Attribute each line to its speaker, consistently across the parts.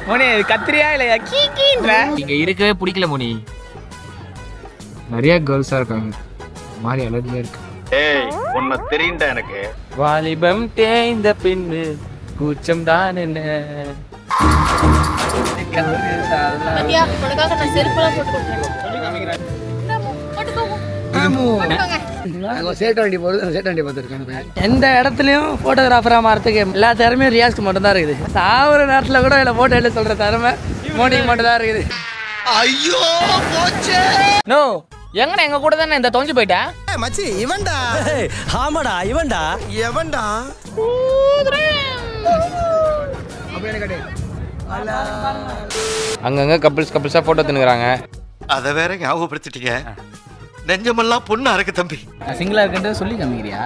Speaker 1: மோனி கத்திரியா இல்லையா கீக்கின்ற
Speaker 2: இங்க இருக்கவே பிடிக்கல மோனி. நிறைய கேர்ள்ஸா இருக்காங்க, மாதிரி அலர்ஜியா இருக்கு.
Speaker 3: ஏய் உன்னை தெரியும்டா எனக்கு.
Speaker 2: வாலிபம் தேய்ந்த பின்னு கூச்சம் தான் என்ன.
Speaker 1: எந்த இடத்துலயும் போட்டோகிராஃபரா மாறதுக்கு எல்லா திறமையும் ரியாஸ்க்கு மட்டும் தான் இருக்குது. சாவர நேரத்துல கூட இல்ல போட்டோ எடுத்து சொல்ற திறமை மோனிக்கு மட்டும் தான் இருக்குது.
Speaker 4: ஐயோ போச்சே.
Speaker 2: நோ எங்கண்ணா எங்க கூட தானே இந்த தொலைஞ்சு போயிட்டா
Speaker 4: மச்சி இவன்டா. ஆமாடா இவன்டா. எவன்டா?
Speaker 2: அங்கங்க கப்பிள்ஸா போட்டோ தின்னுறாங்க.
Speaker 3: அதை வேற ஞாபகப்படுத்திட்டீங்க. நெஞ்சமெல்லாம் பொண்ணா இருக்கு தம்பி.
Speaker 1: சிங்கிளா இருக்குன்னு சொல்லி காமிக்கிறியா?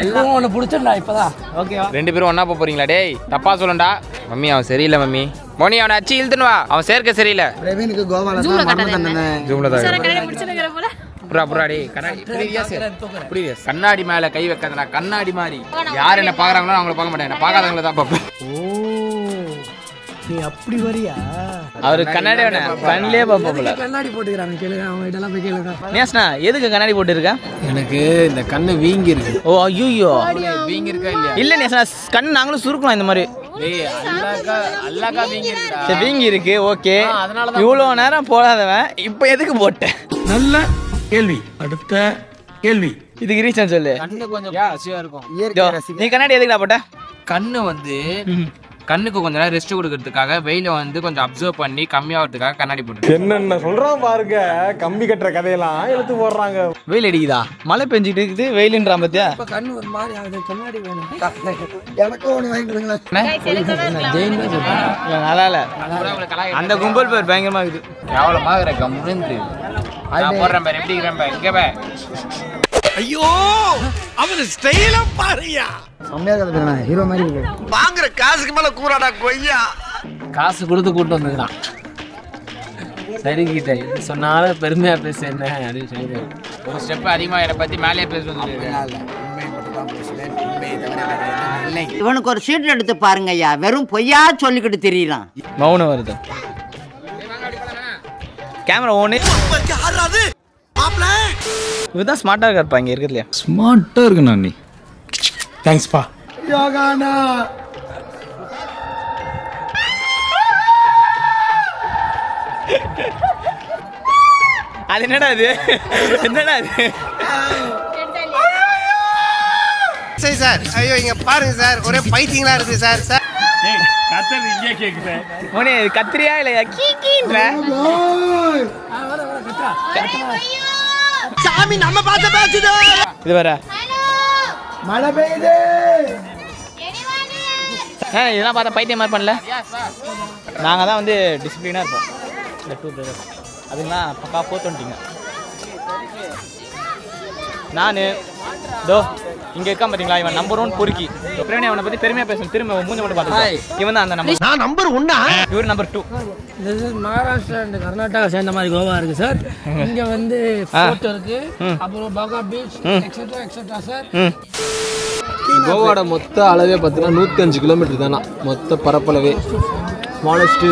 Speaker 1: எல்லாம் ஒண்ணு பிடிச்சிடா இப்பதான். ஓகேவா?
Speaker 2: ரெண்டு பேரும் ஒன்னா போறீங்களா? டேய் தப்பா சொல்லண்டா. மம்மி அவன் சரியில்லை மம்மி. மோனி அவனை அச்சி இழுத்துன்னு வா, அவன் சேர்க்க சரியில்லை.
Speaker 1: பிரவீனுக்கு கோவால தான் மரணம் தண்டனை.
Speaker 2: ஜூம்ல தான் கண்ணாடி மேல கை வைக்காதடா. கண்ணாடி மாதிரி யார் என்ன பாக்குறாங்களோ அவங்கள பார்க்க மாட்டேன், நான் பார்க்காதவங்கள தான் பார்ப்பேன்.
Speaker 1: நீ அப்படி வரியா?
Speaker 2: அவரு கண்ணாடி கண்ணிலே பாப்போம்ல.
Speaker 1: கண்ணாடி போட்டுக்கறாங்க கேளுங்க, அவங்க இதெல்லாம் போய் கேளுங்க.
Speaker 2: நேஸ்னா எதுக்கு கண்ணாடி போட்டு இருக்க?
Speaker 1: எனக்கு இந்த கண்ணு வீங்கி இருக்கு.
Speaker 2: ஓ ஐயோ வீங்கி இருக்கா இல்லையா? இல்ல நேஸ்னா கண் நாங்களும் சுருக்கலாம் இந்த மாதிரி. டேய் அல்லாக்கா வீங்கி இருக்குடா. சரி வீங்கி இருக்கு ஓகே. இவ்வளவு நேரம் போடாதவன் இப்போ எதுக்கு போட்ட?
Speaker 1: நல்ல கேள்வி. அடுத்த கேள்வி
Speaker 2: இதுக்கு ரீசன் சொல்லு.
Speaker 1: கண்ணு கொஞ்சம் அசியா இருக்கும்.
Speaker 2: நீ கண்ணாடி எதுக்குடா போட்ட? கண்ணு வந்து கண்ணுக்கு கொஞ்ச நேரம் ரெஸ்ட் கொடுக்கறதுக்காக, வெயில வந்து கொஞ்சம் அப்சர்வ் பண்ணி கம்மியாகிறதுக்காக கண்ணாடி போட்டு.
Speaker 5: என்னென்ன சொல்றான் பாருங்க, கம்பி கட்டுற கதையெல்லாம் எடுத்து போடுறாங்க.
Speaker 2: வெயில் அடிக்குதா? மழை பெஞ்சிட்டு இருக்குது, வெயிலுன்றா பத்தியா?
Speaker 1: கண்ணு ஒரு மாதிரி ஆகுது, கண்ணாடி வேணும். எனக்கு ஒண்ணு வாங்கிடுங்களா?
Speaker 2: நல்லா இல்ல. அந்த கும்பல் பேர் பயங்கரமா இருக்குது. எவ்வளவு மாகுற கம்முன்னு போடுறேன் பாரு, எப்படி இருக்கிறேன் பாரு. இங்க பாரு.
Speaker 4: ஐயோ அவன் ஸ்டைலா பாருயா.
Speaker 1: செம்மையா இருக்குது, ஹீரோ மாதிரி இருக்கு.
Speaker 4: வாங்குற காசுக்கு மேல கூறாடா கொய்யா.
Speaker 1: காசு கொடுத்து கூட்டு வந்துக்கிறான். சரி கிட்ட இது சொன்னாலும் பெருமையா பேச என்ன அப்படின்னு சொல்லி
Speaker 2: ஒரு ஸ்டெப் அதிகமா என்னை பத்தி மேலேயே பேசுவது.
Speaker 6: இவனுக்கு ஒரு சீட் எடுத்து பாருங்க ஐயா, வெறும் பொய்யா சொல்லிக்கிட்டு தெரியலாம்.
Speaker 2: மௌனம் வருது. கேமரா ஓனு. இவதான் ஸ்மார்ட்டா இருக்காருப்பா இங்க இருக்கிறதுல.
Speaker 5: ஸ்மார்ட்டா இருக்கு நானி. தேங்க்ஸ் பா.
Speaker 1: யோகானா
Speaker 2: அது என்னடா இது? என்னடா இது?
Speaker 4: சரி சார், ஐயோ இங்க பாருங்க சார், ஒரே பைத்தியங்களா இருக்கு சார். சார்
Speaker 5: கத்தல் இங்கே கேக்குறேன்.
Speaker 2: மோனி கத்திரியா இல்லையா கீக்கின்ற?
Speaker 4: சாமி நம்ம பார்த்த பேசுது.
Speaker 2: இது வர
Speaker 1: மழை பெய்யுது.
Speaker 2: இதெல்லாம் பார்த்தா பைத்தியம் மாதிரி பண்ணல. நாங்க தான் வந்து டிசிப்ளினா இருப்போம். இந்த டூ பிரதர்ஸ் அதுலாம் பக்கா போட்டுட்டீங்க. நான் தோ இங்க இருக்கா பாத்தீங்களா, இவன் நம்பர் 1 பொறுக்கி. பிரேனே அவனை பத்தி பெருமையா பேசணும். திரும்ப மூஞ்ச மட்டும் பாத்து. இவன் தான் அந்த நம்பர்.
Speaker 4: நான் நம்பர் 1.
Speaker 2: இவர் number 2.
Speaker 1: This is Maharashtra and Karnataka சேர்ந்த மாதிரி கோவா இருக்கு சார். இங்க வந்து ஃபோர்ட் இருக்கு, அப்புறம் பாகா பீச் எக்ஸெட்ரா எக்ஸெட்ரா சார்.
Speaker 5: கோவாவோட மொத்த அளவே பார்த்தீங்கன்னா 105 கிலோமீட்டர் தானா மொத்த பரப்பளவே. ஸ்மாலஸ்ட்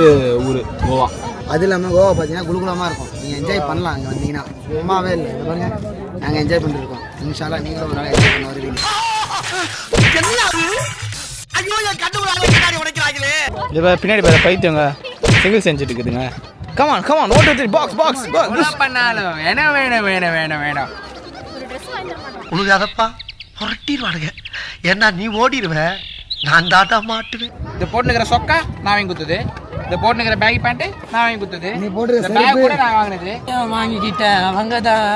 Speaker 5: ஊர் கோவா.
Speaker 1: அது இல்லாமல் கோவா பார்த்தீங்கன்னா குளுகுலமாக இருக்கும். நீங்கள் என்ஜாய் பண்ணலாம் அங்கே வந்தீங்கன்னா. சும்மாவே இல்லை, இது பாருங்க நாங்கள் என்ஜாய் பண்ணிருக்கோம். இன்ஷால்லா நீங்களும் ஒரு நாள் என்ஜாய் பண்ண வருவீங்க.
Speaker 2: பின்னாடி பாரு பைத்தியங்க சிங்கிள் செஞ்சுட்டு இருக்குதுங்க. Come on come on 1 2 3 box box box பண்ணாலும் வேணும் வேணும் வேணும் வேணும் வேணும்.
Speaker 4: உனக்கு அதப்பா புரட்டிடுவானுங்க. ஏன்னா நீ ஓடிடுவ, நான் தாட்டா மாட்டுவேன்.
Speaker 2: இது போட்டுக்கிற சொக்கா நான் வாங்கி குத்துது. இந்த போட்டுக்கிற பேக் பேண்ட் நான் வாங்கி குத்துது.
Speaker 1: நீ போட்டுக்கிற
Speaker 2: பேக் கூட நான் வாங்கினது.
Speaker 1: வாங்கிக்கிட்ட அவங்க தான்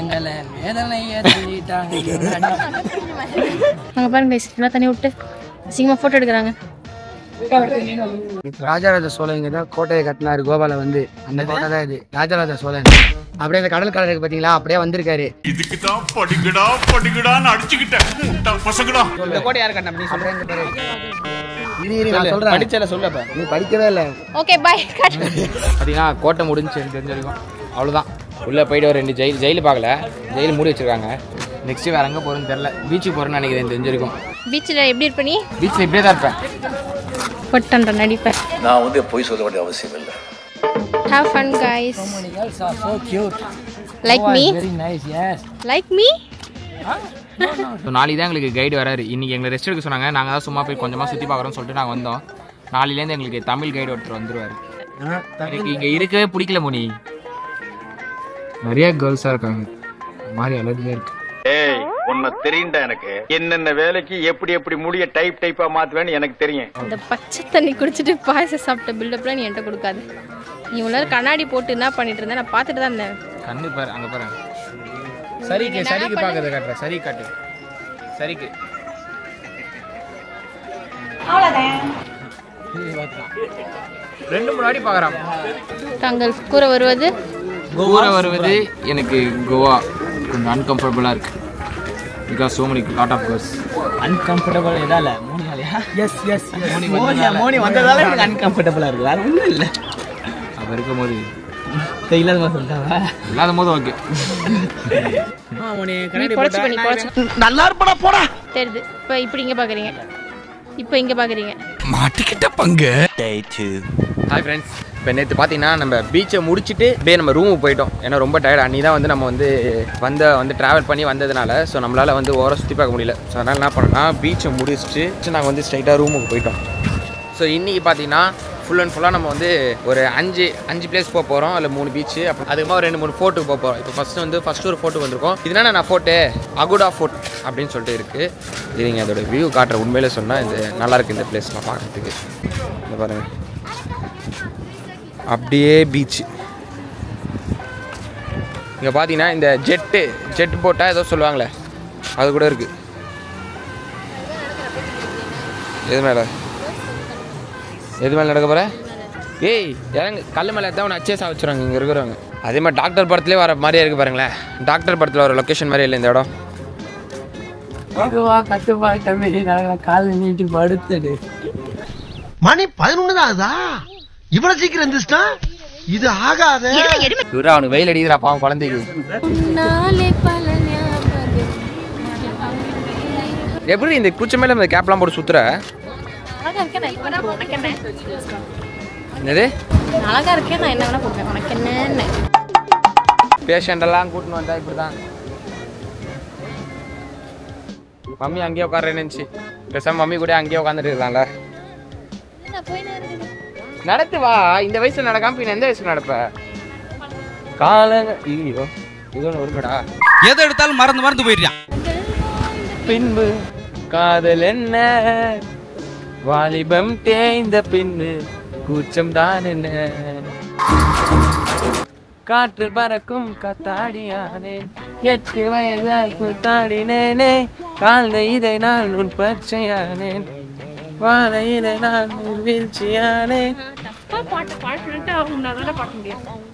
Speaker 1: எங்களை வேதனையை தள்ளிட்டாங்க.
Speaker 7: அங்கே பாருங்க எல்லாம் தண்ணி விட்டு அசிங்கமாக ஃபோட்டோ எடுக்கிறாங்க.
Speaker 1: ராஜராஜ சோழன் தான் கோட்டையை கட்டினாரு கோவால வந்து. அந்த கோட்டை தான் இது ராஜராஜ சோழன். அப்படியே அந்த கடல் கரை இருக்கு பாத்தீங்களா, அப்படியே வந்திருக்காரு.
Speaker 8: இதுக்கு தான் படிங்கடா படிங்கடான்னு அடிச்சுக்கிட்டேன் பசங்கடா.
Speaker 2: இந்த கோட்டை யாரு கட்டினா நீ சொல்றேன்.
Speaker 1: நான் சொல்றேன்,
Speaker 2: படிச்சல சொல்லப்பா.
Speaker 1: நீ படிக்கவே இல்லை.
Speaker 7: Okay bye.
Speaker 2: பாத்தீங்கன்னா கோட்டை முடிஞ்சு தெரிஞ்ச வரைக்கும் அவ்வளவுதான். உள்ள போயிட்டு ஒரு 2 ஜெயில் பார்க்கல, ஜெயில் மூடி வச்சிருக்காங்க. நெக்ஸ்ட் வேற எங்க போறேன்னு தெரியல. பீச்சுக்கு போறேன்னு நினைக்கிறேன் தெரிஞ்சிருக்கும்.
Speaker 7: பீச்சில் எப்படி இருப்ப நீ?
Speaker 2: பீச்சில் இப்படியே தான் இருப்பேன்.
Speaker 7: பட்டன்ற நடிப்பேன்.
Speaker 3: நான் வந்து போய் சொல்ல வேண்டிய அவசியம் இல்லை.
Speaker 7: Have fun guys.
Speaker 1: So many girls are so cute.
Speaker 7: Like me?
Speaker 1: Very nice, yes.
Speaker 7: Like me?
Speaker 2: நாளைக்கு தான் எங்களுக்கு கைடு வராரு. இன்னைக்கு எங்களை ரெஸ்ட் எடுக்க சொன்னாங்க. நாங்கள் தான் சும்மா போய் கொஞ்சமாக சுற்றி பார்க்குறோம்னு சொல்லிட்டு நாங்கள் வந்தோம். நாளையிலேருந்து எங்களுக்கு தமிழ் கைடு ஒருத்தர் வந்துருவார். எனக்கு இங்கே இருக்கவே பிடிக்கல மோனி. நிறைய கேர்ள்ஸாக இருக்காங்க. மாதிரி அழகுமே இருக்கு.
Speaker 9: ஏய் உன்னை தெரியும்டா எனக்கு. என்னென்ன வேலைக்கு எப்படி முடிய டைப்பா மாத்துவேன்னு எனக்கு தெரியும்.
Speaker 7: இந்த பச்சை தண்ணி குடிச்சிட்டு பாயசம் சாப்பிட்ட பில்டப்லாம் நீ என்கிட்ட கொடுக்காது. நீ உள்ள கண்ணாடி போட்டு என்ன பண்ணிட்டு இருந்தேன் நான் பார்த்துட்டு தான் இருந்தேன்.
Speaker 2: கண்ணு பாரு, அங்கே பாரு. சரிக்கு பார்க்கறத காட்டுறேன். சரி காட்டு. சரிக்கு ரெண்டு முன்னாடி பார்க்குறான்.
Speaker 7: தாங்கள் கூற வருவது
Speaker 2: எனக்கு கோவா கொஞ்சம் அன்கம்ஃபர்டபுளாக இருக்கு. Because so many lot of girls.
Speaker 1: Uncomfortable எதால மோனியாலயா? Yes, yes.
Speaker 2: மோனி வந்ததால எனக்கு அன்கம்ஃபர்டபுளாக இருக்கு. வேற ஒன்றும் இல்லை. அவ இருக்கும்போது
Speaker 1: இல்லாத மாதிரி சொல்லிட்டாங்க.
Speaker 2: இல்லாத போது ஓகே.
Speaker 3: நல்லா இருப்படா போடா.
Speaker 7: தெரியுது. இப்போ இப்படி இங்கே பார்க்குறீங்க, இப்போ இங்கே பார்க்குறீங்க.
Speaker 3: மாட்டிக்கிட்ட பங்கு.
Speaker 2: Hi friends. இப்போ நேற்று பார்த்தீங்கன்னா நம்ம பீச்சை முடிச்சுட்டு அப்படியே நம்ம ரூமுக்கு போயிட்டோம். ஏன்னா ரொம்ப டயர்ட். அன்னி தான் வந்து நம்ம வந்து ட்ராவல் பண்ணி வந்ததுனால ஸோ நம்மளால் வந்து ஓரம் சுற்றி பார்க்க முடியல. ஸோ அதனால் என்ன பண்ணோம்னா பீச்சை முடிச்சுட்டு நாங்கள் வந்து ஸ்ட்ரைட்டாக ரூமுக்கு போயிட்டோம். ஸோ இன்றைக்கி பார்த்தீங்கன்னா ஃபுல் அண்ட் ஃபுல்லாக நம்ம வந்து ஒரு அஞ்சு பிளேஸ் போக போகிறோம். அதில் 3 பீச்சு, அப்புறம் அதுக்கப்புறம் ஒரு 2-3 ஃபோர்ட்டுக்கு போக போகிறோம். இப்போ ஃபஸ்ட்டு ஒரு ஃபோர்ட்டுக்கு வந்திருக்கோம். இதுனா நான் ஃபோர்ட்டு அகுடா ஃபோர்ட் அப்படின்னு சொல்லிட்டு இருக்குது. இதுங்க அதோட வியூ காட்டுற உண்மையிலே சொன்னால் இது நல்லாயிருக்கு. இந்த பிளேஸ்லாம் பார்க்குறதுக்கு இந்த பாருங்கள், அப்படியே பீச்சு. இங்கே பார்த்தீங்கன்னா இந்த ஜெட் போட்டால் ஏதோ சொல்லுவாங்களே அது கூட இருக்குது. எது மேலே நடக்க போகிற? ஏய் இறங்கு. கல் மேலே தான் ஒன்று அச்சேஸாக வச்சுருவாங்க இங்கே இருக்கிறவங்க. அதே மாதிரி டாக்டர் படத்துலேயே வர மாதிரியே இருக்குது பாருங்களேன். டாக்டர் படத்தில் ஒரு லொக்கேஷன் மாதிரி இல்லை இந்த இடம்.
Speaker 1: கால் நீட்டி படுத்துடு.
Speaker 3: மணி 11 தான் ஆகுதா? இவ்வளவு சீக்கிரம் இருந்துச்சுன்னா இது ஆகாத.
Speaker 2: இவரா அவனுக்கு வெயில் அடிக்கிறா பாவம் குழந்தைக்கு. எப்படி இந்த குச்சி மேலே இந்த கேப்லாம் போட்டு சுற்றுற? என்னது
Speaker 7: அழகா இருக்கேன், நான் என்ன வேணா போடுவேன். உனக்கு என்ன?
Speaker 2: பேஷண்டெல்லாம் கூட்டின்னு வந்தா இப்படி தான். மம்மி அங்கேயே உட்கார நினச்சி பேசாம மம்மி கூட அங்கேயே உட்காந்துட்டு இருக்கலாம்ல. நடத்து வா. இந்த வயசுல நடக்காம பின்ன எந்த வயசுல நடப்ப? காலங்க ஐயோ இது ஒன்று ஒருங்கடா.
Speaker 10: எதை எடுத்தாலும் மறந்து போயிடுறான்.
Speaker 2: பின்பு காதல் என்ன வாலிபம் தேய்ந்த பின்பு கூச்சம் தான் என்ன. காற்று பறக்கும் காத்தாடியானே 8 வயதால் கூத்தாடினேனே கால்ந்த இதை நான் உன் பச்சையானேன் வாழையிலே நான் வீழ்ச்சியானேன்.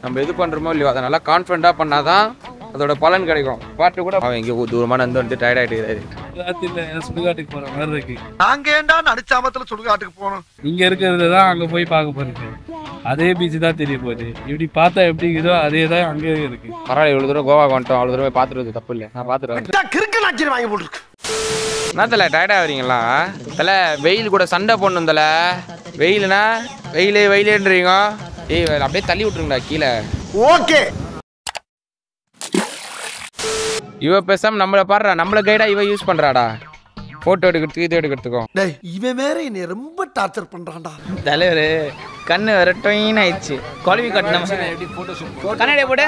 Speaker 2: நம்ம எது பண்றோமோ இல்லையோ அதை நல்லா கான்ஃபிடண்டா பண்ணாதான் அதோட பலன் கிடைக்கும். பாட்டு கூட அவன் எங்கேயோ தூரமான வந்து டயர்ட் ஆகிட்டு
Speaker 10: சுடுகாட்டுக்கு போற மாதிரி இருக்கு.
Speaker 3: நாங்க ஏண்டா நடுச்சாமத்துல சுடுகாட்டுக்கு போனோம்.
Speaker 10: இங்க இருக்கிறது தான் அங்க போய் பார்க்க போறீங்க. அதே பீச் தான் தெரிய போகுது. இப்படி பார்த்தா எப்படி இருக்குதோ அதே தான் அங்கே இருக்கு.
Speaker 2: பரவாயில்ல, இவ்வளவு தூரம் கோவா வந்துட்டோம், அவ்வளவு தூரம் பார்த்துருது தப்பு இல்லை. நான் பார்த்துருவேன்.
Speaker 3: கிறுக்கு நாச்சிரி வாங்கி போட்டுருக்கு.
Speaker 2: என்ன தலை டயர்டா வரீங்களா? தலை வெயில் கூட சண்டை போடணும். தலை வெயிலுனா வெயிலேன்றீங்க. ஏய் அப்படியே தள்ளி விட்டுருங்கடா கீழே.
Speaker 3: ஓகே
Speaker 2: இவ பேசாம நம்மள பாடுறா, நம்மள கைடா இவ யூஸ் பண்றாடா போட்டோ எடுக்கிறதுக்கு இது எடுக்கிறதுக்கும்.
Speaker 3: டேய் இவன் வேற என்னை ரொம்ப டார்ச்சர் பண்றான்டா.
Speaker 2: தலைவர் கண்ணு வேற டொயின் ஆயிடுச்சு. குழவி கட்டின கண்ணாடியை போட்டு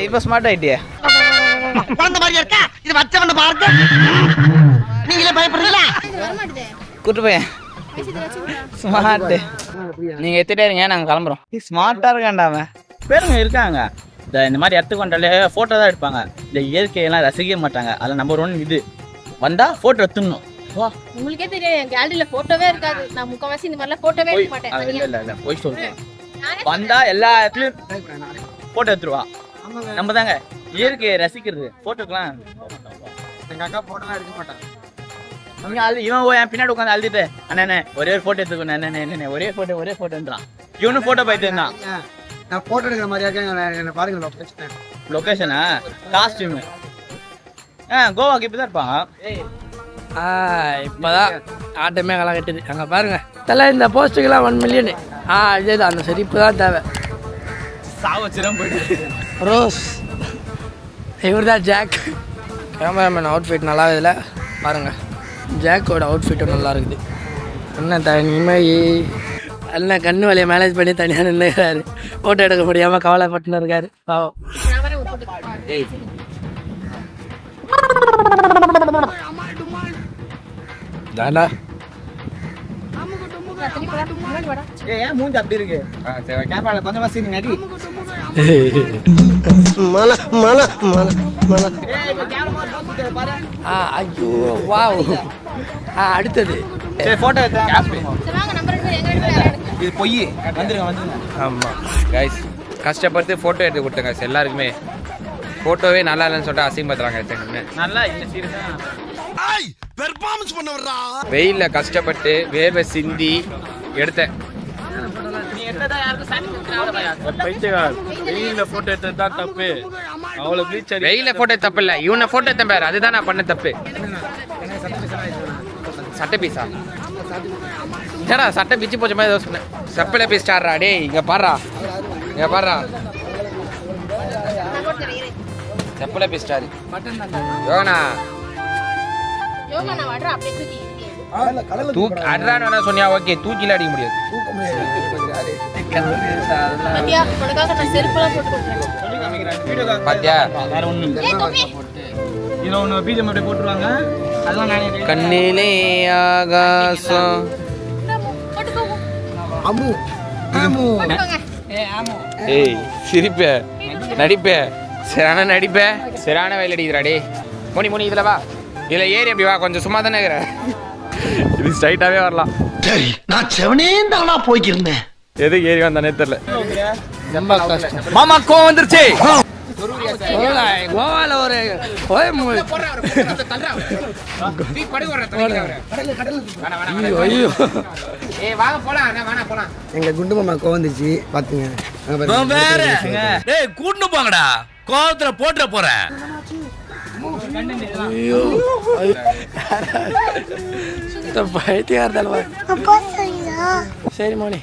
Speaker 2: இப்போ ஸ்மார்ட் ஆயிட்டியா?
Speaker 6: குழந்தை மாதிரி இருக்கா? இது வச்சவன பாருங்க. நீங்களே பயப்படுறீங்களா?
Speaker 2: கூட்டு போயேன் ஸ்மார்ட். நீங்க எத்திட்டே இருங்க, நாங்க கிளம்புறோம். ஸ்மார்ட்டா இருக்காண்டாம பேருங்க இருக்காங்க. இந்த மாதிரி இடத்துக்கு வந்தாலே ஃபோட்டோ தான் எடுப்பாங்க. இந்த இயற்கையெல்லாம் ரசிக்க மாட்டாங்க. அதில் நம்பர் 1 இது வந்தா ஃபோட்டோ எடுத்துடணும்.
Speaker 7: உங்களுக்கே தெரியும் என் கேலரியில போட்டோவே இருக்காது. நான் முக்கவாசி இந்த மாதிரிலாம் போட்டோவே எடுக்க மாட்டேன்.
Speaker 2: இல்ல போய் சொல்றேன். வந்தா எல்லா இடத்துலயும் ஃபோட்டோ எடுத்துருவா. நம்ம தாங்க இயற்கையை ரசிக்கிறது. ஃபோட்டோக்கெல்லாம் எங்க அக்கா ஃபோட்டோலாம் எடுக்க மாட்டாங்க. இவன் என் பின்னாடி உட்காந்து அழுதுட்டு அண்ணே ஒரே ஒரு ஃபோட்டோ எடுத்துக்கணும் என்ன ஒரே ஃபோட்டோன்றான். இவனும் ஃபோட்டோ போயிட்டு இருந்தான்.
Speaker 1: நான் ஃபோட்டோ எடுக்கிற மாதிரியா பாருங்க
Speaker 2: லொகேஷனா காஸ்டியூமு. கோவாக்கு இப்பதான் இருப்பாங்க.
Speaker 1: இப்போதான் ஆட்டமே கலாம் கட்டுது. அங்கே பாருங்க தலை இந்த போஸ்ட்டுக்கெல்லாம் 1 மில்லியன். இதே தான், அந்த சிரிப்பு தான் தேவை.
Speaker 2: சாவச்சிரம் போயிட்டு
Speaker 1: ரோஸ் இவர் தான் ஜாக். கேமராமேன் அவுட்ஃபிட் நல்லா இதில் பாருங்கள். ஜாக்கோட அவுட்ஃபிட்டும் நல்லா இருக்குது. என்ன தனிமை எல்லாம் கண்ணு வழியை மேனேஜ் பண்ணி தனியாக நின்றுக்கிறாரு. ஃபோட்டோ எடுக்க முடியாமல் கவலைப்பட்டுன்னு இருக்காரு பாவம். தாண்டா
Speaker 6: மூஞ்சி அப்படி இருக்கு கேமரா கொஞ்சமா சீன் நடி
Speaker 1: ஐயோ வாவ். அடுத்தது
Speaker 6: போட்டோ இது பொய் வந்துருங்க.
Speaker 2: ஆமாம் கைஸ், கஷ்டப்பட்டு ஃபோட்டோ எடுத்து கொடுத்தேன் கைஸ் எல்லாருக்குமே. ஃபோட்டோவே நல்லா இல்லைன்னு சொல்லிட்டு அசிங்கப்படுத்துறாங்க. நல்லா இல்லை சீரியஸாக வெயிலில் கஷ்டப்பட்டு வேர்வை சிந்தி எடுத்தேன்.
Speaker 10: வெயிலில் ஃபோட்டோ எடுத்தது தான் தப்பு. அவ்வளோ ப்ளீச்
Speaker 2: வெயிலில் ஃபோட்டோ தப்பு இல்லை, இவனை ஃபோட்டோ எடுத்தேன் பாரு, அதுதான் நான் பண்ண தப்பு. சட்டை பீஸா ஏடா சட்டை பிச்சு போச்ச மாதிரி ஏதோ சொன்னேன். செப்பலை பீஸ் ஸ்டார்ரா டே. இங்கே பாடுறா, இங்கே பாடுறா, செப்பலை பீஸ் ஸ்டார் யோகனா தூக்கி அட்ரான்னு வேணா சொன்னியா? ஓகே, தூக்கில அடிக்க முடியாது. பாத்தியா கண்ணிலே ஆகாசம். ஏய் சிரிப்ப நடிப்ப சரியான நடிப்ப சரியான வயல் அடிக்கிறா டே. மோனி மோனி இதுல வா, இதுல ஏறி அப்படி வா, கொஞ்சம் சும்மா தானே இருக்கிற. இது ஸ்ட்ரைட்டாவே வரலாம்.
Speaker 3: சரி, நான் செவனே தானா போய்க்கிருந்தேன்.
Speaker 2: எதுக்கு ஏறி வந்தானே தெரியல.
Speaker 6: மாமா கோவம் வந்துருச்சு.
Speaker 1: கோவால ஒரு
Speaker 6: எங்க குண்டு மாமா கோவம் வந்துருச்சு பாத்துங்க.
Speaker 8: கூட்டு போங்கடா, கோவத்துல போட்டுற போறேன்.
Speaker 1: சரி மோனி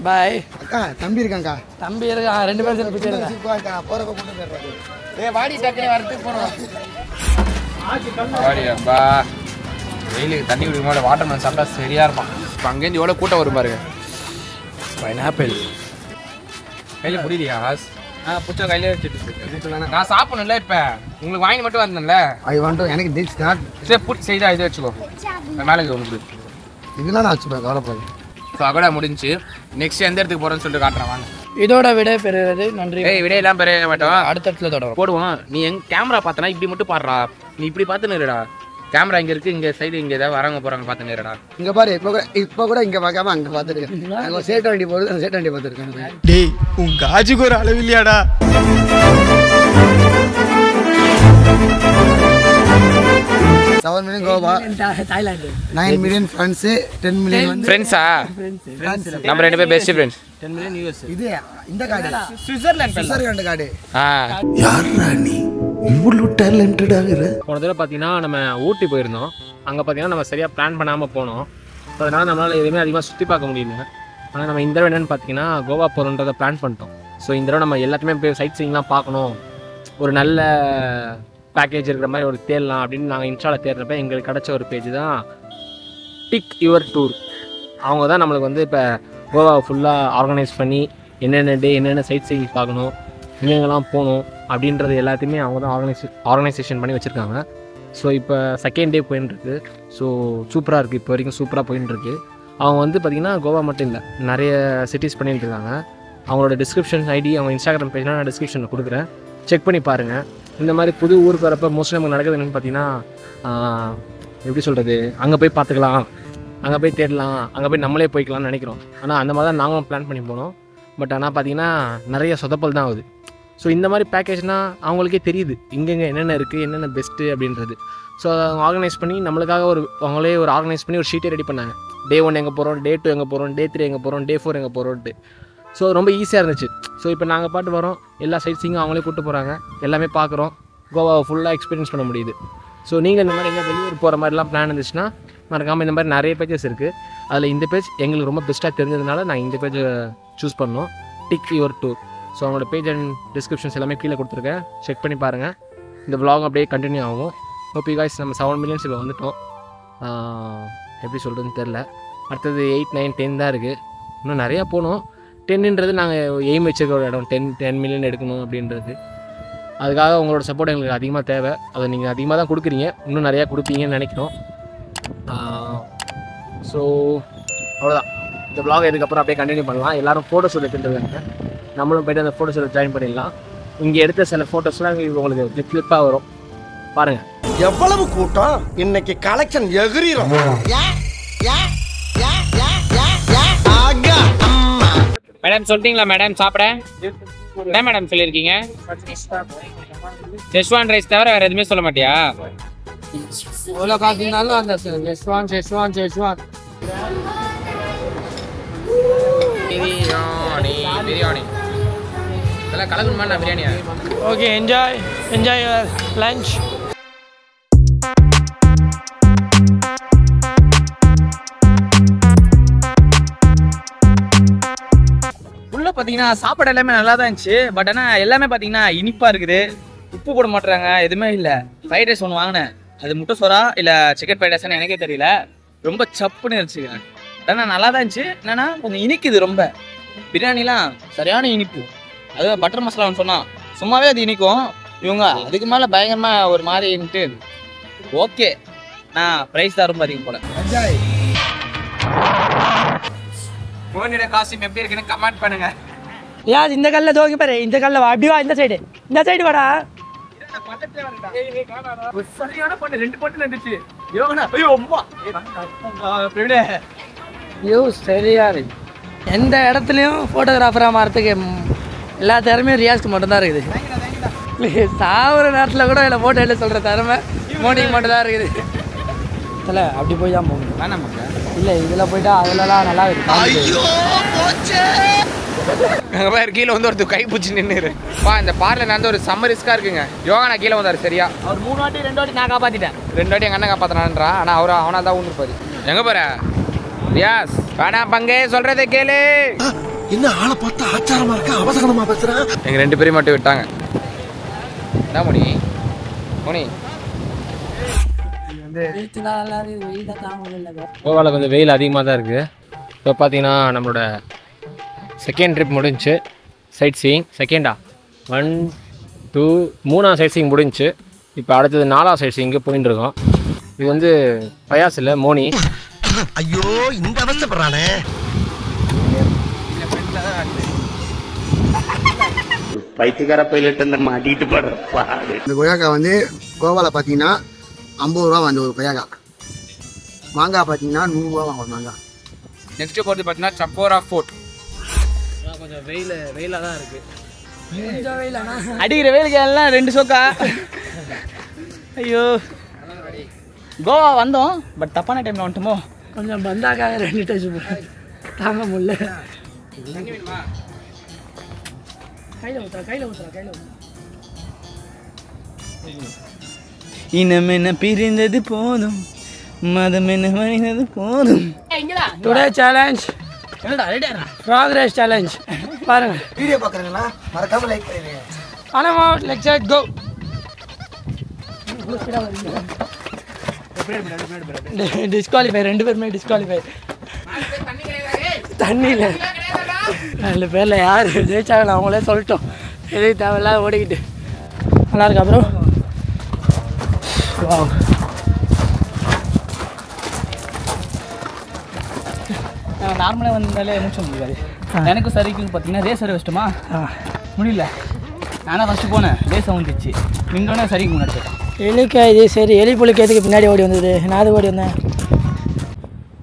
Speaker 1: பாய்.
Speaker 6: அக்கா தம்பி இருக்காங்கக்கா.
Speaker 1: தம்பி இருக்கான், 2 பேரும் சேர்ந்து போயிட்டு
Speaker 6: போறப்ப கொண்டு போயிடுறாங்க.
Speaker 2: வாடி டக்குனு வரதுக்கு போறோம். வாடி அப்பா, வெயிலுக்கு தண்ணி குடிக்கும் போது வாட்டர்மெலன் சாப்பிட்டா சரியா இருப்பான். இப்போ அங்கேருந்து எவ்வளோ கூட்டம் வரும் பாருங்க. பைனாப்பிள் கையில் புரியலையா? புச்சா கையிலே வச்சுட்டு நான் சாப்பிடணும்ல. இப்போ உங்களுக்கு வாங்கி மட்டும் வந்தேன்ல.
Speaker 6: ஐ வாண்ட் டு எனக்கு திஸ் நாட்.
Speaker 2: சரி புட் செய்தா இதை வச்சுக்கோ, மேலே ஒன்று
Speaker 6: இதெல்லாம் நான் வச்சுப்பேன், கவலைப்படாது.
Speaker 2: ஸோ அகடா முடிஞ்சு. நெக்ஸ்ட் எந்த இடத்துக்கு போகிறோன்னு சொல்லிட்டு காட்டுறேன் வாங்க.
Speaker 1: இதோட விடை பெறுவது நன்றி.
Speaker 2: விடையெல்லாம் பெற மாட்டோம்,
Speaker 1: அடுத்த இடத்துல தொடரும்
Speaker 2: போடுவோம். நீ கேமரா பார்த்தனா இப்படி மட்டும் பாடுறா, நீ இப்படி பார்த்துன்னு இருடா. கேமரா இங்கே இருக்குது, இங்கே சைடு இங்கே ஏதாவது வரவங்க போகிறாங்க பார்த்துன்னு இருடா.
Speaker 6: இங்கே பாரு, இப்போ கூட இங்கே பார்க்காம அங்கே பார்த்துருக்கேன். அங்கே சேட்டு வண்டி போகுது, அந்த சேட்டு வண்டி பார்த்துருக்கேன்.
Speaker 4: டேய் உன் காஜுக்கு ஒரு அளவு இல்லையாடா?
Speaker 6: 7 million Goa,
Speaker 1: Thailand
Speaker 6: 9 million friends, 10 million வந்து
Speaker 2: ஃப்ரெண்ட்ஸா? நம்ம 2 பேர் பெஸ்ட் ஃப்ரெண்ட்ஸ்.
Speaker 1: 10 million US.
Speaker 6: இது இந்த கார்டு சுவிட்சர்லாந்து கார்டு.
Speaker 3: யாரா நீ இவ்வளவு டேலண்டட் ஆகுற?
Speaker 5: போன தடவை பார்த்தீங்கன்னா நம்ம ஊட்டி போயிருந்தோம். அங்கே பார்த்தீங்கன்னா நம்ம சரியாக பிளான் பண்ணாமல் போனோம். ஸோ அதனால் நம்மளால் எதுவுமே அதிகமாக சுற்றி பார்க்க முடியல. ஆனால் நம்ம இந்த தடவை என்னென்னு பார்த்தீங்கன்னா கோவா போகிறோன்றதை பிளான் பண்ணிட்டோம். ஸோ இந்த தடவை நம்ம எல்லாத்தையுமே போய் சைட் சீயிங்லாம் பார்க்கணும், ஒரு நல்ல பேக்கேஜ் இருக்கிற மாதிரி ஒரு தேடலாம் அப்படின்னு நாங்கள் இன்ஸ்டாவில் தேடுறப்ப எங்களுக்கு கிடச்ச ஒரு பேஜ் தான் பிக் யுவர் டூர். அவங்க தான் நம்மளுக்கு வந்து இப்போ கோவாவை ஃபுல்லாக ஆர்கனைஸ் பண்ணி என்னென்ன டே என்னென்ன சைட் சீயிங் பார்க்கணும், எங்கெங்கெல்லாம் போகணும் அப்படின்றது எல்லாத்தையுமே அவங்க தான் ஆர்கனைசேஷன் பண்ணி வச்சுருக்காங்க. ஸோ இப்போ செகண்ட் டே போயின்ட்டுருக்கு. ஸோ சூப்பராக இருக்குது, இப்போ வரைக்கும் சூப்பராக போயின்ட்டுருக்கு. அவங்க வந்து பார்த்திங்கன்னா கோவா மட்டும் இல்லை, நிறைய சிட்டிஸ் பண்ணிகிட்டு இருக்காங்க. அவங்களோட டிஸ்கிரிப்ஷன் ஐடி அவங்க இன்ஸ்டாகிராம் பேஜ்லாம் நான் டிஸ்கிரிப்ஷனில் கொடுக்குறேன், செக் பண்ணி பாருங்கள். இந்த மாதிரி புது ஊருக்கு வரப்போ மோஸ்ட்லி நமக்கு நடக்குது என்னென்னு பார்த்தீங்கன்னா, எப்படி சொல்கிறது, அங்கே போய் பார்த்துக்கலாம், அங்கே போய் தேடலாம், அங்கே போய் நம்மளே போய்க்கலாம்னு நினைக்கிறோம். ஆனால் அந்த மாதிரி தான் நாங்களும் பிளான் பண்ணி போனோம். பட் ஆனால் பார்த்திங்கன்னா நிறைய சொதப்பல் தான் ஆகுது. ஸோ இந்த மாதிரி பேக்கேஜ்னால் அவங்களுக்கே தெரியுது இங்கெங்கே என்னென்ன இருக்குது, என்னென்ன பெஸ்ட்டு அப்படின்றது. ஸோ அவங்க ஆர்கனைஸ் பண்ணி நம்மளுக்காக அவங்களே ஒரு ஆர்கனைஸ் பண்ணி ஒரு ஷீட்டே ரெடி பண்ணாங்க. டே 1 எங்கே போகிறோம், டே 2 எங்கே போகிறோம், டே 3 எங்கே போகிறோம், டே 4 எங்கே போகிறோன்ட்டு. ஸோ ரொம்ப ஈஸியாக இருந்துச்சு. ஸோ இப்போ நாங்கள் பாட்டு வரோம், எல்லா சைட் சீங்கும் அவங்களே கூப்பிட்டு போகிறாங்க, எல்லாமே பார்க்குறோம், கோவாவை ஃபுல்லாக எக்ஸ்பீரியன்ஸ் பண்ண முடியுது. ஸோ நீங்கள் இந்த மாதிரி எங்கே வெளியூர் போகிற மாதிரிலாம் பிளான் இருந்துச்சுன்னா மறக்காமல் இந்த மாதிரி நிறைய பேஜஸ் இருக்குது. அதில் இந்த பேஜ் எங்களுக்கு ரொம்ப பெஸ்ட்டாக தெரிஞ்சதுனால நான் இந்த பேஜை சூஸ் பண்ணோம், டிக் யுவர் டூர். ஸோ அவங்களோட பேஜ் அண்ட் டிஸ்கிரிப்ஷன்ஸ் எல்லாமே கீழே கொடுத்துருக்கேன், செக் பண்ணி பாருங்கள். இந்த vlog அப்படியே கண்டினியூ ஆகும். ஹோப் யூ காய்ஸ் நம்ம 7 millions இப்போ வந்துட்டோம். எப்படி சொல்கிறதுன்னு தெரில. அடுத்தது 8, 9, 10 தான் இருக்குது. இன்னும் நிறையா போகணும். 10ன்றது நாங்கள் எய்ம் வச்சுருக்க ஒரு இடம், 10 million எடுக்கணும் அப்படின்றது. அதுக்காக உங்களோட சப்போர்ட் எங்களுக்கு அதிகமாக தேவை. அதை நீங்கள் அதிகமாக தான் கொடுக்குறீங்க, இன்னும் நிறையா கொடுப்பீங்கன்னு நினைக்கிறோம். ஸோ அவ்வளோதான். இந்த vlog இதுக்கப்புறம் அப்படியே கண்டினியூ பண்ணலாம். எல்லோரும் ஃபோட்டோ ஷூட் எடுத்துருக்காங்க, நம்மளும் போய்ட்டு அந்த ஃபோட்டோ ஷூட் ஜாயின் பண்ணிடலாம். இங்கே எடுத்த சில ஃபோட்டோஸ்லாம் உங்களுக்கு கிளிப்பாக வரும், பாருங்கள்.
Speaker 3: எவ்வளவு கூட்டம் இன்னைக்கு கலெக்ஷன் எகிரிரும்.
Speaker 5: மேடம் சொல்லிட்டீங்களா மேடம் சாப்பிட? என்ன மேடம் சொல்லியிருக்கீங்க? செஷ்வான் ரைஸ் தவிர வேறு எதுவுமே சொல்ல மாட்டியா?
Speaker 1: எவ்வளோ காசுனாலும் அந்த செஷ்வான்
Speaker 2: பிரியாணி இதெல்லாம் கலக்கணுமா பிரியாணியா?
Speaker 1: Okay, enjoy your lunch.
Speaker 11: உள்ள பார்த்தீங்கன்னா சாப்பாடு எல்லாமே நல்லா தான் இருந்துச்சு. பட் ஆனால் எல்லாமே பார்த்தீங்கன்னா இனிப்பாக இருக்குது, உப்பு போட மாட்டுறாங்க, எதுவுமே இல்லை. ஃப்ரைட் ரைஸ் ஒன்று வாங்கினேன், அது முட்டை சோறா இல்லை சிக்கன் ஃப்ரைட் ரைஸ்னு எனக்கே தெரியல, ரொம்ப சப்புன்னு இருந்துச்சு. ஆனால் நல்லா தான் இருந்துச்சு. என்னன்னா கொஞ்சம் இனிக்குது ரொம்ப. பிரியாணிலாம் சரியான இனிப்பு. அதுவும் பட்டர் மசாலான்னு சொன்னால் சும்மாவே அது இனிக்கும். இவங்க அதுக்கு மேலே பயங்கரமாக ஒரு மாதிரி இருந்துட்டு ஓகே. நான் ப்ரைஸ் தான் ரொம்ப அதிகம் போல.
Speaker 2: மோனியோட காஸ்டியூம் எப்படி இருக்குன்னு கமெண்ட் பண்ணுங்க.
Speaker 1: யார் இந்த கல்லில் தோங்கி பாரு, இந்த கல்லில் வா, அப்படி வா, இந்த சைடு வாடா.
Speaker 2: சரியான பொண்ணு, 2 பொண்ணு இருந்துச்சு.
Speaker 1: ஐயோ சரியா இருக்கு. எந்த இடத்துலையும் ஃபோட்டோகிராஃபராக மாறத்துக்கு எல்லா திறமையும் ரியாஸ்க்கு மட்டும்தான் இருக்குது. சாகுற நேரத்தில் கூட இல்லை ஃபோட்டோ எடுத்து சொல்கிற திறமை மோனிக்கு மட்டும்தான் இருக்குது. இல்லை அப்படி போய் தான் போகணும்.
Speaker 11: வேணாம்
Speaker 1: இல்லை இதில் போயிட்டா அதிலலாம் நல்லா இருக்கு.
Speaker 2: கீழே வந்து ஒருத்தர் கை பிடிச்சி நின்று இந்த பார்ல நடந்து ஒரு செம்ம ரிஸ்கா இருக்குங்க. யோகா கீழே வந்தாரு சரியா.
Speaker 11: அவர் 3 வாட்டி 2 வாட்டி நான் காப்பாற்றிட்டேன்.
Speaker 2: 2 வாட்டி எங்கள் அண்ணன் காப்பாற்றினான்றா. ஆனால் அவனால் தான் ஊந்துருப்பாரு. எங்கே போற ரியாஸ்? வேணாம் பங்கே, சொல்றதை கேளு.
Speaker 3: என்ன ஆளை பார்த்தா ஆச்சாரமா இருக்கா, அவசரமா பேசுறேன்.
Speaker 2: எங்கள் 2 பேரையும் மட்டும் விட்டாங்க. என்ன மணி
Speaker 5: கோவாவில் கொஞ்சம் வெயில் அதிகமாக தான் இருக்குது. இப்போ பார்த்தீங்கன்னா நம்மளோட செகண்ட் ட்ரிப் முடிஞ்சு, சைட் சீயிங். 1, 2, 3ஆம் சைட் சீயிங் முடிஞ்சு. இப்போ அடுத்தது 4ஆம் சைட் சீயிங்கு போயின்னு இருக்கோம். இது வந்து பயாஸ் இல்லை, மோனி.
Speaker 3: ஐயோ இந்த அவசரப்படுறானே.
Speaker 9: பைத்தியக்கார பைலட் மாட்டிட்டு படுறப்பா.
Speaker 12: இந்த கொய்யாக்காய் வந்து கோவாவில் பார்த்தீங்கன்னா 50 ரூபா வந்து ஒரு கொய்யாக்காய். மாங்காய் பார்த்தீங்கன்னா 100 ரூபா வாங்க மாங்காய்.
Speaker 2: நெக்ஸ்ட் போகிறது பார்த்தீங்கன்னா சப்போரா ஃபோர்ட்.
Speaker 5: கொஞ்சம் வெயிலாக தான் இருக்குது.
Speaker 11: அடிக்கிற வெயிலுக்கு எல்லாம் 2 சொக்கா. ஐயோ கோவா வந்தோம், பட் தப்பான டைமில் வந்துட்டோமோ.
Speaker 1: கொஞ்சம் பந்தாக்காக 2 டச் தாங்க முடியல. கையில் ஊற்றுறா.
Speaker 11: இனம் என்ன பிரிந்தது போதும், மதம் என்ன மறைந்தது போதும்.
Speaker 1: டுடே சேலஞ்ச் ப்ராக்ரஸ் சேலஞ்ச் பாருங்க.
Speaker 3: வீடியோ பார்க்குறீங்களா? மறக்காம லைக் பண்ணுங்க.
Speaker 1: ஆனாமா லெட்ஸ் கோ. டிஸ்குவாலிஃபை, 2 பேருமே டிஸ்குவாலிஃபை. தண்ணியில் 2 பேரில் யார் ஜெயிச்சாங்க அவங்களே சொல்லிட்டோம். எதுவும் தேவையில்லாத ஓடிக்கிட்டு நல்லா இருக்கா ப்ரோ?
Speaker 11: நார்மலாக வந்தாலே மூச்சு முடியாது. எனக்கும் சரிக்கும் பார்த்தீங்கன்னா ரேஸ் வர வச்சிட்டோமா, முடியல. நானும் ஃபஸ்ட்டு போனேன், ரேஸ் வந்துச்சு. நின்றோன்னே சரிக்கு முன்னாடி போயிட்டேன்.
Speaker 1: எலிக்கா இது சரி, எலி புளிக்கிறதுக்கு பின்னாடி ஓடி வந்தது, நான் அது ஓடி வந்தேன்.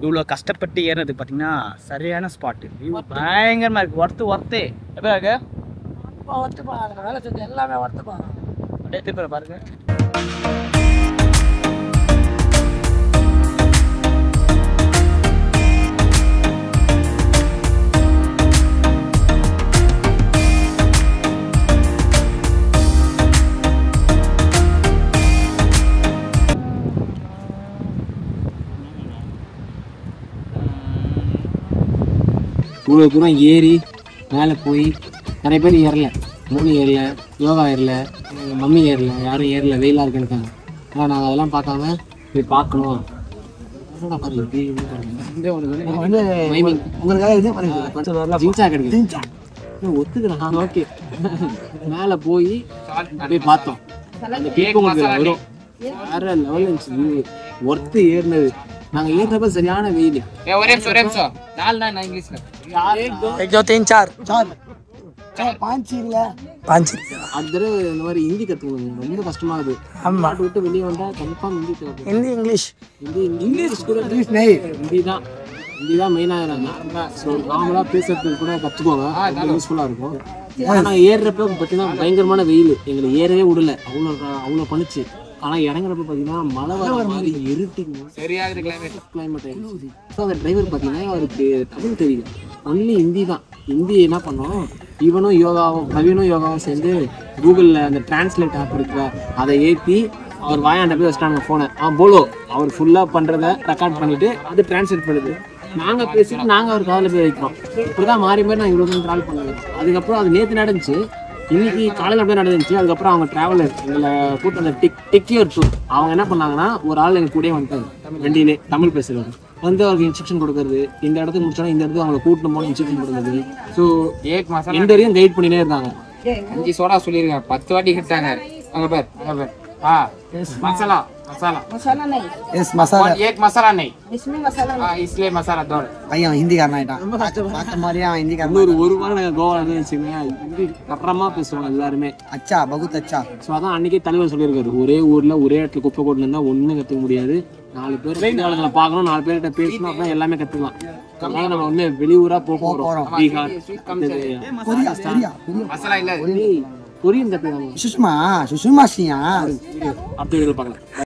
Speaker 11: இவ்வளோ கஷ்டப்பட்டு ஏறினது பார்த்தீங்கன்னா சரியான ஸ்பாட்டு. பயங்கரமாக இருக்குது. ஒர்த்து எப்படி இருக்கு?
Speaker 1: ஒர்த்துப்பா, வேலை செஞ்சு எல்லாமே ஒர்த்துப்பா.
Speaker 11: அப்படியே திருப்பி பாருங்க.
Speaker 5: இவ்வளோ தூரம் ஏறி மேலே போய் நிறைய பேர் ஏறல, மூணு ஏறல, யோகா ஏறல, மம்மி ஏறல, யாரும் ஏறல, வெயிலாக இருக்குன்னு. ஆனால் நாங்கள் அதெல்லாம் பார்க்காம போய் பார்க்கணும். ஒத்துக்கிறேன், ஓகே. மேலே போய் அப்படியே பார்த்தோம். அந்த கேக் உங்களுக்கு வரும், வேற லெவல் இருந்துச்சு. ஒர்த்து ஏறினது. நாங்கள் ஏறினப்ப சரியான வெயில்.
Speaker 11: ஒரே நிமிஷம் 4 நாள் நான் இங்கிலீஷ்ல
Speaker 1: 3 4
Speaker 5: அடுத்த தடவை இந்த மாதிரி ஹிந்தி கற்றுக்கணும், ரொம்ப கஷ்டமாகுது. நாட்டு விட்டு வெளியே வந்தால் கன்ஃபார்ம் ஹிந்தி தேவை.
Speaker 1: ஹிந்தி இங்கிலீஷ்
Speaker 5: கூட ஹிந்தி தான் மெயினாகிறாங்க. ஸோ நார்மலாக பேசுறதுக்கு கூட கற்றுக்கோங்க, யூஸ்ஃபுல்லாக இருக்கும். ஆனால் ஏறுறப்ப பார்த்தீங்கன்னா பயங்கரமான வெயில், எங்களை ஏறவே விடல, அவ்வளோ பண்ணுச்சு. ஆனால் இறங்குறப்ப பார்த்தீங்கன்னா மழை வர மாதிரி இருட்டிங்க,
Speaker 11: சரியாக
Speaker 5: கிளைமேட் ஆகிடுச்சு. ஸோ அந்த டிரைவர் பார்த்தீங்கன்னா அவருக்கு தமிழ் தெரியல, ஒன்லி ஹிந்தி தான். ஹிந்தி என்ன பண்ணோம், இவனும் யோகாவும் நவீனும் யோகாவும் சேர்ந்து கூகுளில் அந்த டிரான்ஸ்லேட் ஆப் இருக்குல்ல அதை ஏற்றி அவர் வாயாண்ட போய் வச்சுட்டாங்க ஃபோனை. போலோ அவர் ஃபுல்லாக பண்ணுறதை ரெக்கார்ட் பண்ணிவிட்டு அது டிரான்ஸ்லேட் பண்ணுது. நாங்கள் பேசிட்டு நாங்கள் அவர் காதில் போய் வைக்கிறோம். இப்படி தான் மாறி மாறி நாங்கள் இவ்வளோ தூரம் ட்ராவல் பண்ணுவோம். அதுக்கப்புறம் அது நேற்று நடந்துச்சு, இன்னைக்கு காலையில் அப்படியே நடந்துச்சு. அதுக்கப்புறம் அவங்க ட்ராவலர் எங்களை கூட்டு அந்த டிக்கியர் டூர் அவங்க என்ன பண்ணாங்கன்னா, ஒரு ஆள் எங்கள் கூடயே வந்துட்டாங்க, வண்டியிலே தமிழ் பேசுகிறவங்க வந்து அவருக்கு இன்ஸ்ட்ரக்ஷன் கொடுக்குறது, இந்த இடத்துக்கு முடிச்சோன்னா இந்த இடத்துக்கு அவங்களை கூட்டணும் போன இன்ஸ்ட்ரக்ஷன் கொடுக்குறது. ஸோ எந்த வரையும் கைட் பண்ணினே இருந்தாங்க.
Speaker 11: 5 சோடா சொல்லியிருக்கேன், 10 வாட்டி கேட்டாங்க. அங்கே பேர் मसाला मसाला
Speaker 12: मसाला नहीं यस मसाला
Speaker 11: एक मसाला नहीं
Speaker 12: इसमें मसाला नहीं
Speaker 11: इसलिए मसाला दो
Speaker 12: भैया हिंदी करना है बात हमारे यहाँ हिंदी करना
Speaker 5: ஒரு வாரம் நாங்கள் கோவாவில் வச்சுக்கோங்க, ஹிந்தி கட்டுறமா பேசுவாங்க எல்லாருமே.
Speaker 12: अच्छा बहुत अच्छा.
Speaker 5: ஸோ அதான் அன்றைக்கே தலைவர் சொல்லியிருக்காரு, ஒரே ஊரில் ஒரே இடத்துல குப்பை கொண்டு இருந்தால் ஒன்றும் கற்றுக்க முடியாது. 4 பேர் ஆளுங்களை பார்க்கணும், 4 பேர்கிட்ட பேசணும், அப்படின்னா எல்லாமே கற்றுக்கலாம். அதனால நம்ம வந்து வெளியூராக போகிறோம். பீகார்,
Speaker 11: மசாலா இல்லை
Speaker 5: கொரியன் கற்றுக்கலாம்.
Speaker 12: சுஷ்மா சுஷ்மா சியா
Speaker 5: அடுத்த வீடியோவில் பார்க்கலாம்.